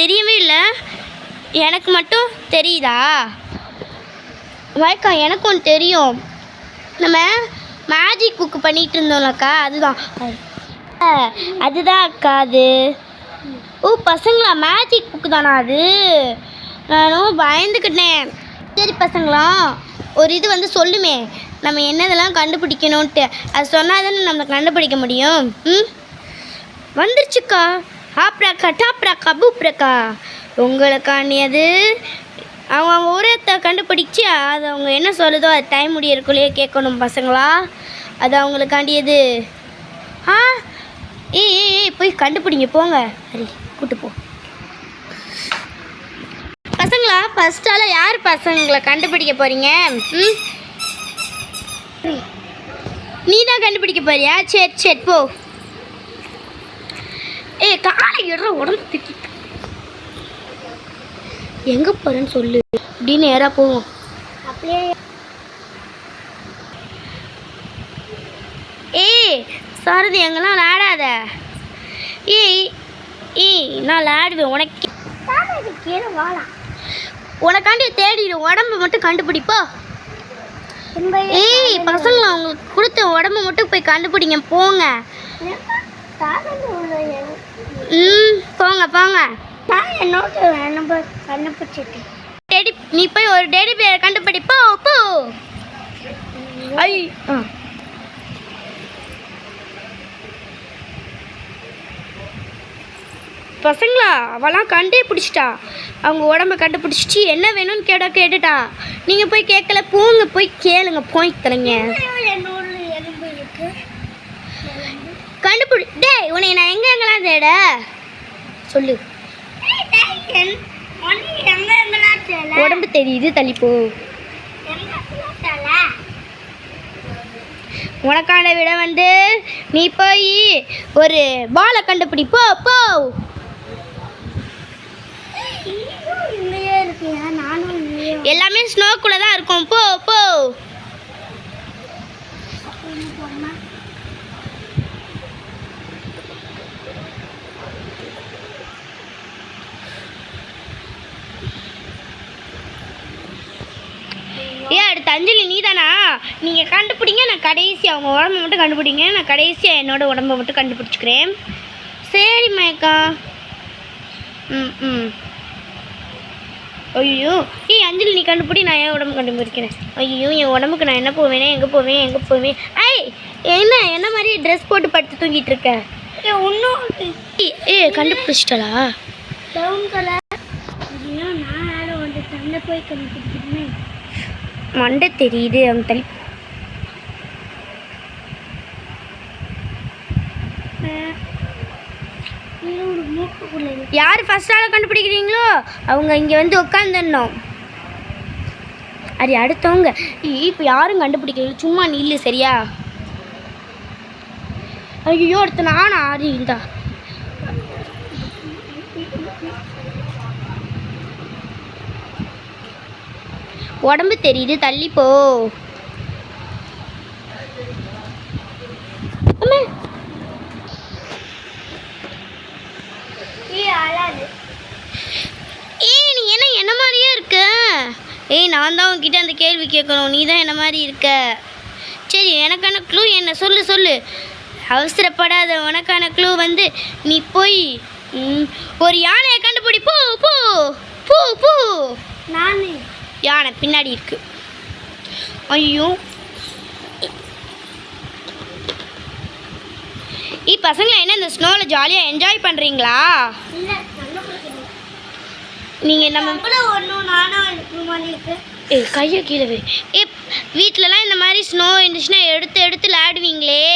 தெரியவே இல்லை. எனக்கு மட்டும் தெரியுதா? மாய்க்கா எனக்கும் தெரியும். நம்ம மேஜிக் புக்கு பண்ணிகிட்டு இருந்தோம்லக்கா, அதுதான் அதுதான் அக்கா. அது ஓ பசங்களா, மேஜிக் புக்கு தானா அது? நானும் பயந்துக்கிட்டேன். சரி பசங்களா, ஒரு இது வந்து சொல்லுமே நம்ம என்னதெல்லாம் கண்டுபிடிக்கணுன்ட்டு. அது சொன்னால் தானே நம்ம கண்டுபிடிக்க முடியும். வந்துருச்சுக்கா. ஆப்ராக்கா டாப்ராக்கா பூப்ராக்கா. உங்களுக்காண்டியது அவங்க ஊரத்தை கண்டுபிடிச்சி அது அவங்க என்ன சொல்லுதோ அது டைம் முடியறக்குள்ளேயே கேட்கணும் பசங்களா. அது அவங்களுக்காண்டியது. ஏய் போய் கண்டுபிடிங்க போங்க. சரி கூட்டு போ பசங்களா. ஃபஸ்ட்டால் யார் பசங்களை கண்டுபிடிக்க போகிறீங்க? நீ தான் கண்டுபிடிக்க போறியா? சரி போ. காலை எடுற உடம்பு திட்டி எங்கே போகிறேன்னு சொல்லு அப்படின்னு நேராக போவோம். அப்படியே சாரதி எங்கெல்லாம் விளையாடாத. நான் விளையாடுவேன். உனக்காண்டி தேடிடும். உடம்பு மட்டும் கண்டுபிடிப்போ. பசங்களா அவங்களுக்கு கொடுத்த உடம்பு மட்டும் போய் கண்டுபிடிங்க போங்க. போங்க. நீ போய் ஒரு டெடி பேர் கண்டுபிடிப்போ. போ. பசங்களா அவெல்லாம் கண்டே பிடிச்சிட்டா. அவங்க உடம்ப கண்டுபிடிச்சிட்டு என்ன வேணும்னு கேட்டுட்டா. நீங்கள் போய் கேட்கல. போங்க போய் கேளுங்க. போய் தரங்க கண்டுபிடி. டேய் உன்னை நான் எங்கெங்கெல்லாம் தேட சொல்லு. உடம்பு தெரியுது தள்ளிப்போ. உனக்கான விட வந்து நீ போய் ஒரு பாலை கண்டுபிடிப்போ. போ. எல்லாமே ஸ்னோக்குள்ள தான் இருக்கும். போ. அடுத்த அஞ்சலி நீ தானா? நீங்கள் கண்டுபிடிங்க. நான் கடைசி அவங்க உடம்பை மட்டும் கண்டுபிடிங்க. நான் கடைசியாக என்னோட உடம்பை மட்டும் கண்டுபிடிச்சிக்கிறேன். சரி மயக்கா. ஐயோ அஞ்சலி நீ கண்டுபிடி. நான் என் உடம்பு கண்டுபிடிக்கிறேன். ஐயோ என் உடம்புக்கு நான் என்ன போவேனே எங்கே போவேன். என்ன மாதிரி ட்ரெஸ் போட்டு படுத்து தூங்கிட்டு இருக்க? ஒன்றும் கண்டுபிடிச்சிட்டலா? Brown colour. நான் வந்து தன்னை போய் கண்டுபிடிக்கிறேன். மண்டை தெரியுது. அவங்க தள்ளி யார் ஃபர்ஸ்டால கண்டுபிடிக்கிறீங்களோ அவங்க இங்கே வந்து உட்காந்துடணும். அது அடுத்தவங்க. இப்போ யாரும் கண்டுபிடிக்கல. சும்மா நில்லு சரியா? ஐயோ அடுத்த நானா? ஆறு இந்தா உடம்பு தெரியுது தள்ளிப்போ. நீ என்ன மாதிரியே இருக்க? நான் தான் உன்கிட்ட அந்த கேள்வி கேட்கணும். நீ தான் என்ன மாதிரி இருக்க. சரி எனக்கான க்ளூ என்ன சொல்லு. அவசரப்படாத. உனக்கான க்ளூ வந்து நீ போய் ஒரு யானையை கண்டுபிடி. போ. நான் யானை பின்னாடி இருக்கு. ஐயோ பசங்களை என்ன இந்த ஸ்னோவில் ஜாலியாக என்ஜாய் பண்ணுறீங்களா? நீங்கள் நம்ம கையை கீழே வீட்டிலலாம் இந்த மாதிரி ஸ்னோ இருந்துச்சுன்னா எடுத்து விளையாடுவீங்களே.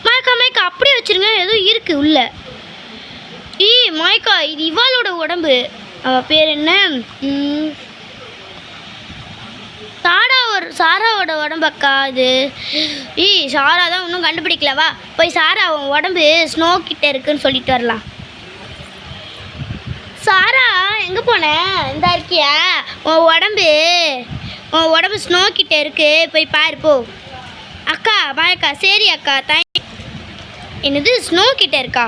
மாய்க்கா அப்படியே வச்சுருங்க. ஏதோ இருக்குது உள்ள. மாய்க்கா இது இவாளோட உடம்பு. அவள் பேர் என்ன? சாராவோட உடம்பக்கா இது. சாரா தான் இன்னும் கண்டுபிடிக்கலவா? போய் சாரா அவன் உடம்பு ஸ்னோ கிட்ட இருக்குன்னு சொல்லிட்டு வரலாம். சாரா எங்கே போன? இந்த இருக்கியா? உன் உடம்பு ஸ்னோ கிட்ட இருக்கு. போய் பாரு போ. அக்கா பாயக்கா. சரி அக்கா என்னது ஸ்னோ கிட்ட இருக்கா?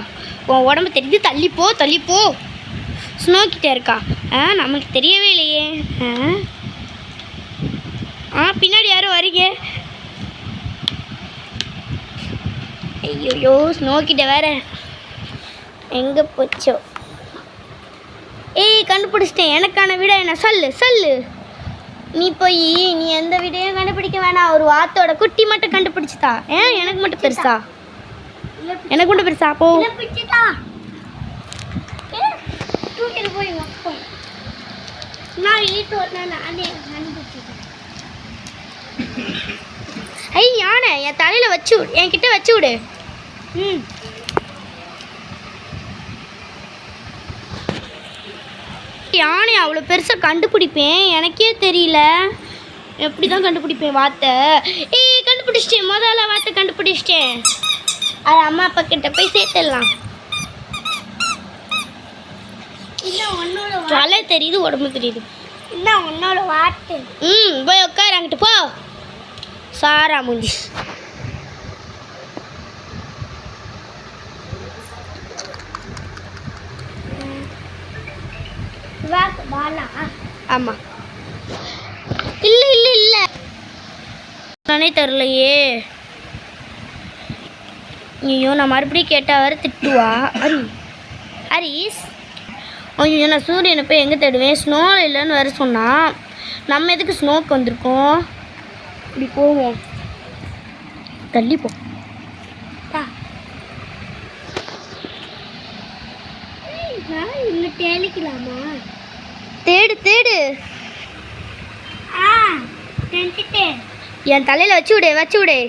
உன் உடம்பு தெரியுது தள்ளிப்போ. ஸ்னோ கிட்ட இருக்கா? நமக்கு தெரியவே இல்லையே. பின்னாடி யாரும் வரீங்க? ஐயோ ஸ்னோ கிட்ட வேற எங்கே போச்சோ. கண்டுபிடிச்சிட்டேன். எனக்கான விட என்ன சொல்லு. நீ எந்த விடையும் கண்டுபிடிக்க வேணாம். ஒரு வாத்தோட குட்டி மட்டும் கண்டுபிடிச்சிட்டா. எனக்கு மட்டும் பெருசா? எனக்கு மட்டும் பெருசா? போ யானை என் தலையில வச்சு என்கிட்ட வச்சு விடு. யானை அவ்வளோ பெருசாக கண்டுபிடிப்பேன் எனக்கே தெரியல. எப்படி தான் கண்டுபிடிப்பேன் வாத்தை? கண்டுபிடிச்சிட்டேன். முதல்ல வாத்தை கண்டுபிடிச்சிட்டேன். அது அம்மா அப்பா கிட்ட போய் சேர்த்துடலாம். தலை தெரியுது, உடம்பு தெரியுது. இன்னும் உன்னோட வாத்து. போய் உட்காரு அங்கிட்டு போ. சாரா முந்தி ஆமா. இல்லை நானே தரலையே. ஐயோ நான் மறுபடியும் கேட்டால் வேறு திட்டுவா. ஹரிஸ் ஐயோ நான் சூரியனை போய் எங்கே தேடுவேன்? ஸ்னோ இல்லைன்னு வேறு சொன்னான். நம்ம எதுக்கு ஸ்னோக்கு வந்திருக்கோம்? இப்படி போவோம். தள்ளி போ. தேடிக்கலாமா? தேடு. என் தலையில் வச்சு விடு.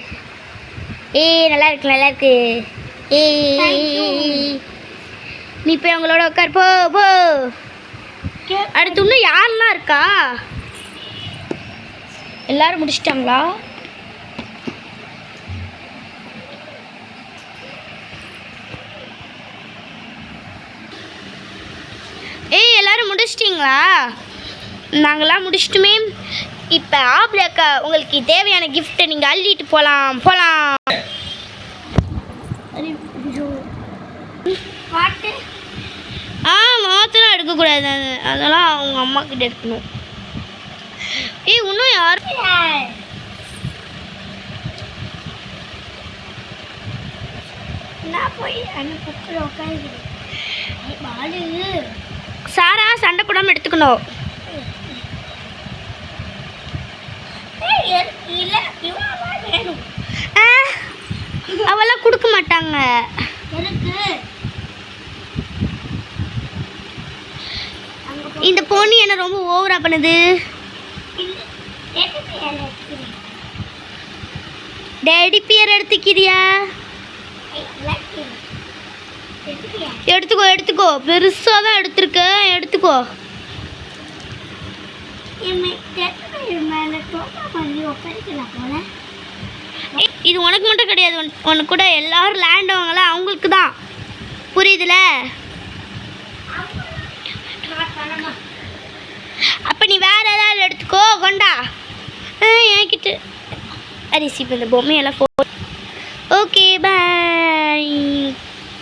நல்லா இருக்கு. நீ போய் அவங்களோட உட்கார். போ. அடுத்து இன்னும் யாரெல்லாம் இருக்கா? எல்லாரும் முடிச்சிட்டாங்களா? எல்லாரும் முடிச்சிட்டிங்களா? நாங்களாம் முடிச்சிட்டுமே. இப்போ ஆப்லக்கா உங்களுக்கு தேவையான கிஃப்ட்டை நீங்கள் அள்ளிட்டு போகலாம். மாத்தெல்லாம் எடுக்கக்கூடாது. அதெல்லாம் அவங்க அம்மா கிட்ட இருக்கணும். இன்னும் யாரும் சாரா சண்டை போடாமல் எடுத்துக்கணும். அவெல்லாம் கொடுக்க மாட்டாங்க. இந்த பொண்ணு என்ன ரொம்ப ஓவரா பண்ணுது. டேடி பியர் எடுத்துக்கிறியா? எடுத்துக்கோ. பெருசாக தான் எடுத்துருக்க. எடுத்துக்கோ. இது உனக்கு மட்டும் கிடையாது. உனக்கு கூட எல்லாரும் லேண்ட் வாங்கல அவங்களுக்கு தான். புரியுதுல? அப்போ நீ வேற ஏதாவது எடுத்துக்கோ. கொண்டா என்கிட்ட அரிசி இந்த பொம்மையெல்லாம். Okay bye.